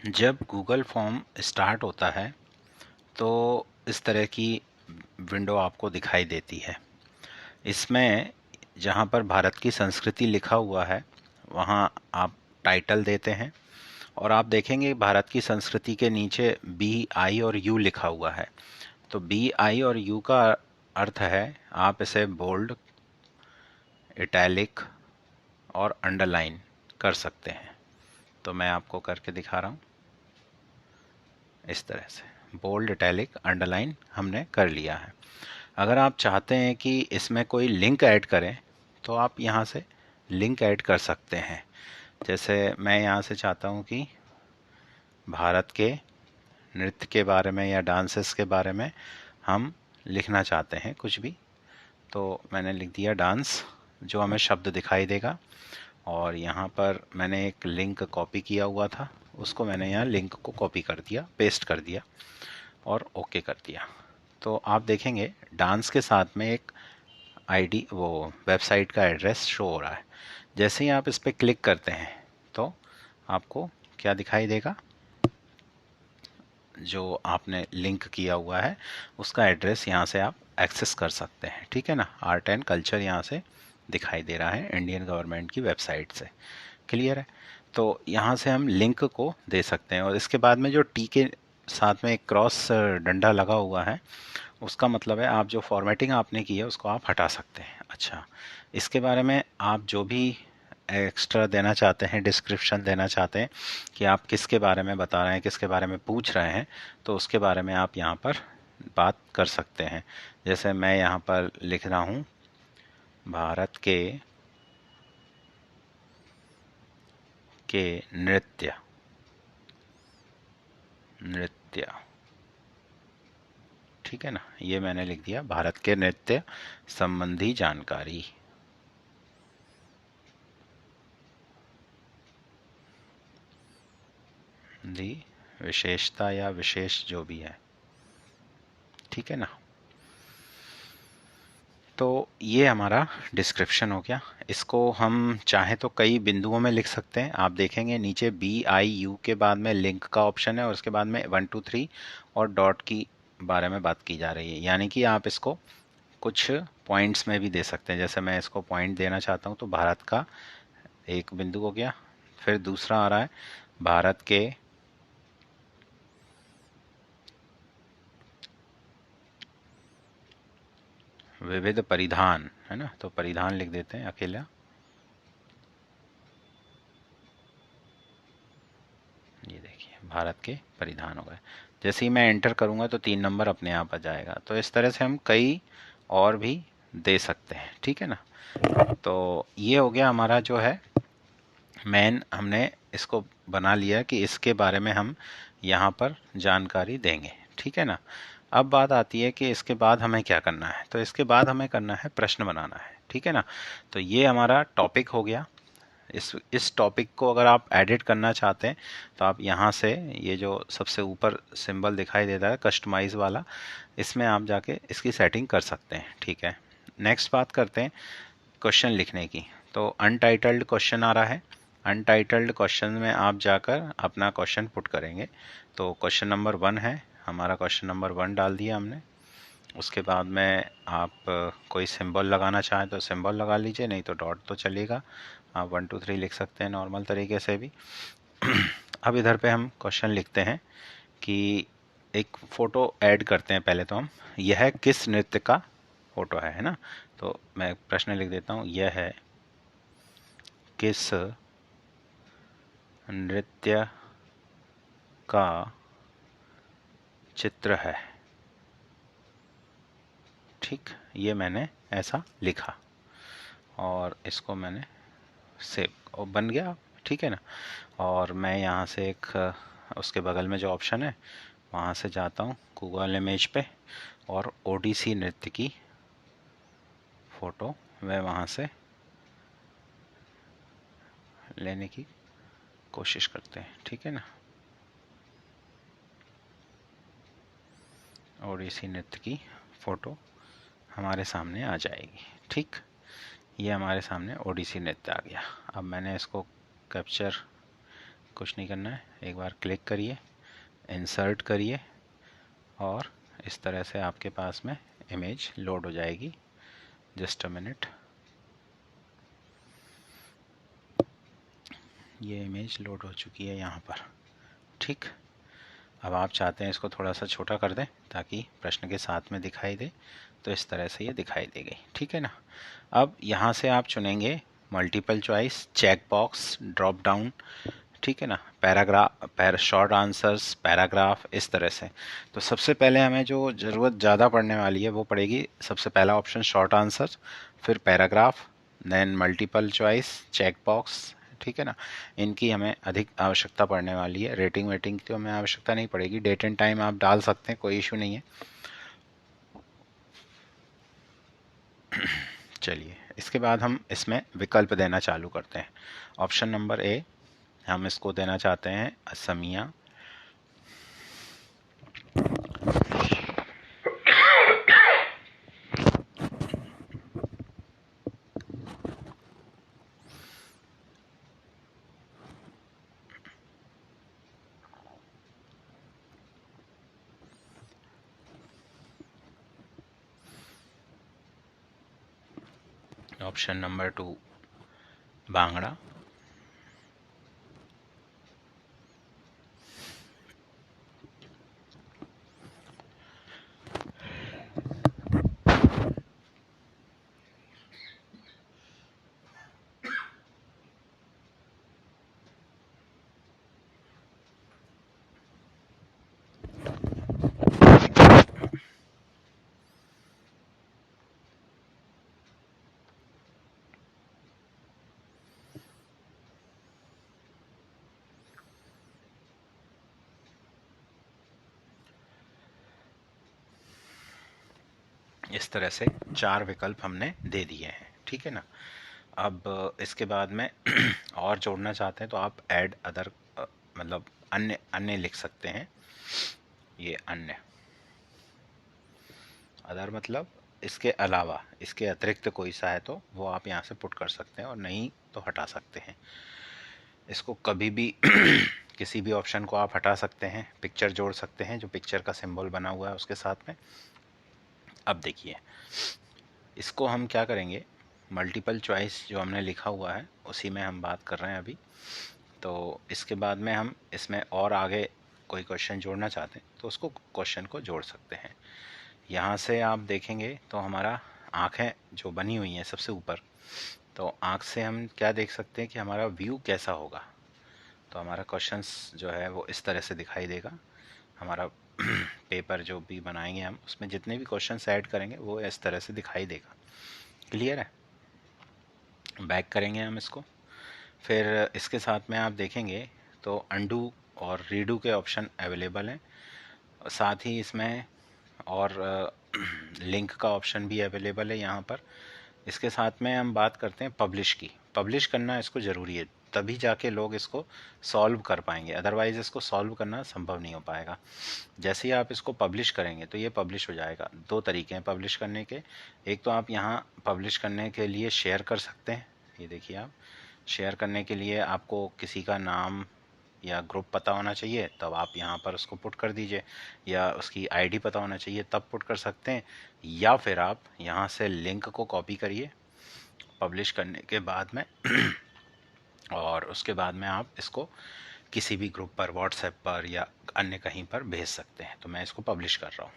जब Google form start होता है तो इस तरह की विंडो आपको दिखाई देती है। इसमें जहाँ पर भारत की संस्कृति लिखा हुआ है वहाँ आप टाइटल देते हैं और आप देखेंगे भारत की संस्कृति के नीचे बी आई और यू लिखा हुआ है। तो बी आई और यू का अर्थ है आप इसे बोल्ड, इटैलिक और अंडरलाइन कर सकते हैं। तो मैं आपको करके दिखा रहा हूँ। इस तरह से बोल्ड, इटैलिक, अंडरलाइन हमने कर लिया है। अगर आप चाहते हैं कि इसमें कोई लिंक ऐड करें तो आप यहाँ से लिंक ऐड कर सकते हैं। जैसे मैं यहाँ से चाहता हूँ कि भारत के नृत्य के बारे में या डांसेस के बारे में हम लिखना चाहते हैं कुछ भी, तो मैंने लिख दिया डांस, जो हमें शब्द दिखाई देगा। और यहाँ पर मैंने एक लिंक कॉपी किया हुआ था, उसको मैंने यहाँ लिंक को कॉपी कर दिया, पेस्ट कर दिया और ओके कर दिया। तो आप देखेंगे डांस के साथ में एक आईडी, वो वेबसाइट का एड्रेस शो हो रहा है। जैसे ही आप इस पर क्लिक करते हैं तो आपको क्या दिखाई देगा, जो आपने लिंक किया हुआ है उसका एड्रेस यहाँ से आप एक्सेस कर सकते हैं। ठीक है ना, आर्ट एंड कल्चर यहाँ से दिखाई दे रहा है इंडियन गवर्नमेंट की वेबसाइट से। क्लियर है। तो यहाँ से हम लिंक को दे सकते हैं और इसके बाद में जो टी के साथ में एक क्रॉस डंडा लगा हुआ है उसका मतलब है आप जो फॉर्मेटिंग आपने की है उसको आप हटा सकते हैं। अच्छा, इसके बारे में आप जो भी एक्स्ट्रा देना चाहते हैं, डिस्क्रिप्शन देना चाहते हैं कि आप किसके बारे में बता रहे हैं, किसके बारे में पूछ रहे हैं, तो उसके बारे में आप यहाँ पर बात कर सकते हैं। जैसे मैं यहाँ पर लिख रहा हूँ भारत के नृत्य नृत्य ठीक है ना, ये मैंने लिख दिया भारत के नृत्य संबंधी जानकारी। दी विशेषता या विशेष जो भी है, ठीक है ना। तो ये हमारा डिस्क्रिप्शन हो गया। इसको हम चाहे तो कई बिंदुओं में लिख सकते हैं। आप देखेंगे नीचे बी आई यू के बाद में लिंक का ऑप्शन है और उसके बाद में 1 2 3 और डॉट की बारे में बात की जा रही है। यानी कि आप इसको कुछ पॉइंट्स में भी दे सकते हैं। जैसे मैं इसको पॉइंट देना चाहता हूँ तो भारत का एक बिंदु हो गया, फिर दूसरा आ रहा है भारत के विविध परिधान, है ना, तो परिधान लिख देते हैं अकेला। ये देखिए भारत के परिधान हो गए। जैसे ही मैं एंटर करूंगा तो 3 नंबर अपने आप आ जाएगा। तो इस तरह से हम कई और भी दे सकते हैं। ठीक है ना। तो ये हो गया हमारा जो है मेन, हमने इसको बना लिया कि इसके बारे में हम यहाँ पर जानकारी देंगे। ठीक है ना। अब बात आती है कि इसके बाद हमें क्या करना है। तो इसके बाद हमें करना है प्रश्न बनाना है। ठीक है ना। तो ये हमारा टॉपिक हो गया। इस टॉपिक को अगर आप एडिट करना चाहते हैं तो आप यहाँ से ये जो सबसे ऊपर सिंबल दिखाई देता है कस्टमाइज वाला, इसमें आप जाके इसकी सेटिंग कर सकते हैं। ठीक है। नेक्स्ट बात करते हैं क्वेश्चन लिखने की। तो अनटाइटल्ड क्वेश्चन आ रहा है। अनटाइटल्ड क्वेश्चन में आप जाकर अपना क्वेश्चन पुट करेंगे। तो क्वेश्चन नंबर 1 है हमारा, क्वेश्चन नंबर 1 डाल दिया हमने। उसके बाद में आप कोई सिंबल लगाना चाहें तो सिंबल लगा लीजिए, नहीं तो डॉट तो चलेगा। आप 1 2 3 लिख सकते हैं नॉर्मल तरीके से भी। अब इधर पे हम क्वेश्चन लिखते हैं कि एक फ़ोटो ऐड करते हैं। पहले तो हम, यह किस नृत्य का फ़ोटो है ना। तो मैं प्रश्न लिख देता हूँ, यह है किस नृत्य का चित्र है। ठीक, ये मैंने ऐसा लिखा और इसको मैंने सेव, और बन गया। ठीक है ना। और मैं यहाँ से एक उसके बगल में जो ऑप्शन है वहाँ से जाता हूँ गूगल इमेज पे और ओडिसी नृत्य की फ़ोटो मैं वहाँ से लेने की कोशिश करते हैं। ठीक है ना। ओडिसी नृत्य की फ़ोटो हमारे सामने आ जाएगी। ठीक, ये हमारे सामने ओडिसी नृत्य आ गया। अब मैंने इसको कैप्चर कुछ नहीं करना है, एक बार क्लिक करिए, इंसर्ट करिए और इस तरह से आपके पास में इमेज लोड हो जाएगी। जस्ट अ मिनट, ये इमेज लोड हो चुकी है यहाँ पर। ठीक, अब आप चाहते हैं इसको थोड़ा सा छोटा कर दें ताकि प्रश्न के साथ में दिखाई दे, तो इस तरह से ये दिखाई देगी। ठीक है ना। अब यहाँ से आप चुनेंगे multiple choice, check box, drop down, ठीक है ना, पैराग्राफ, शॉर्ट आंसर्स, पैराग्राफ, इस तरह से। तो सबसे पहले हमें जो ज़रूरत ज़्यादा पड़ने वाली है वो पड़ेगी, सबसे पहला ऑप्शन शॉर्ट आंसर, फिर paragraph, then multiple choice, check box. ठीक है ना, इनकी हमें अधिक आवश्यकता पड़ने वाली है। रेटिंग वेटिंग की तो हमें आवश्यकता नहीं पड़ेगी, डेट एंड टाइम आप डाल सकते हैं, कोई इशू नहीं है। चलिए, इसके बाद हम इसमें विकल्प देना चालू करते हैं। ऑप्शन नंबर ए, हम इसको देना चाहते हैं असमिया। Option number 2 बांग्ड़ा। इस तरह से 4 विकल्प हमने दे दिए हैं। ठीक है ना। अब इसके बाद में और जोड़ना चाहते हैं तो आप ऐड अदर, मतलब अन्य, अन्य लिख सकते हैं। ये अन्य, अदर मतलब इसके अलावा, इसके अतिरिक्त कोई सा है तो वो आप यहाँ से पुट कर सकते हैं, और नहीं तो हटा सकते हैं। इसको कभी भी किसी भी ऑप्शन को आप हटा सकते हैं, पिक्चर जोड़ सकते हैं, जो पिक्चर का सिंबल बना हुआ है उसके साथ में। अब देखिए, इसको हम क्या करेंगे, मल्टीपल चॉइस जो हमने लिखा हुआ है उसी में हम बात कर रहे हैं अभी। तो इसके बाद में हम इसमें और आगे कोई क्वेश्चन जोड़ना चाहते हैं तो उसको क्वेश्चन को जोड़ सकते हैं। यहाँ से आप देखेंगे तो हमारा आँखें जो बनी हुई हैं सबसे ऊपर, तो आँख से हम क्या देख सकते हैं कि हमारा व्यू कैसा होगा। तो हमारा क्वेश्चंस जो है वो इस तरह से दिखाई देगा। हमारा पेपर जो भी बनाएंगे हम, उसमें जितने भी क्वेश्चंस ऐड करेंगे वो इस तरह से दिखाई देगा। क्लियर है। बैक करेंगे हम इसको, फिर इसके साथ में आप देखेंगे तो अंडू और रीडू के ऑप्शन अवेलेबल हैं। साथ ही इसमें और लिंक का ऑप्शन भी अवेलेबल है यहाँ पर। इसके साथ में हम बात करते हैं पब्लिश की। पब्लिश करना इसको ज़रूरी है, तभी जाके लोग इसको सॉल्व कर पाएंगे, अदरवाइज़ इसको सॉल्व करना संभव नहीं हो पाएगा। जैसे ही आप इसको पब्लिश करेंगे तो ये पब्लिश हो जाएगा। 2 तरीके हैं पब्लिश करने के। एक तो आप यहाँ पब्लिश करने के लिए शेयर कर सकते हैं। ये देखिए, आप शेयर करने के लिए आपको किसी का नाम या ग्रुप पता होना चाहिए, तब आप यहाँ पर उसको पुट कर दीजिए, या उसकी आईडी पता होना चाहिए तब पुट कर सकते हैं। या फिर आप यहाँ से लिंक को कॉपी करिए पब्लिश करने के बाद में और उसके बाद में आप इसको किसी भी ग्रुप पर, व्हाट्सएप पर या अन्य कहीं पर भेज सकते हैं। तो मैं इसको पब्लिश कर रहा हूँ।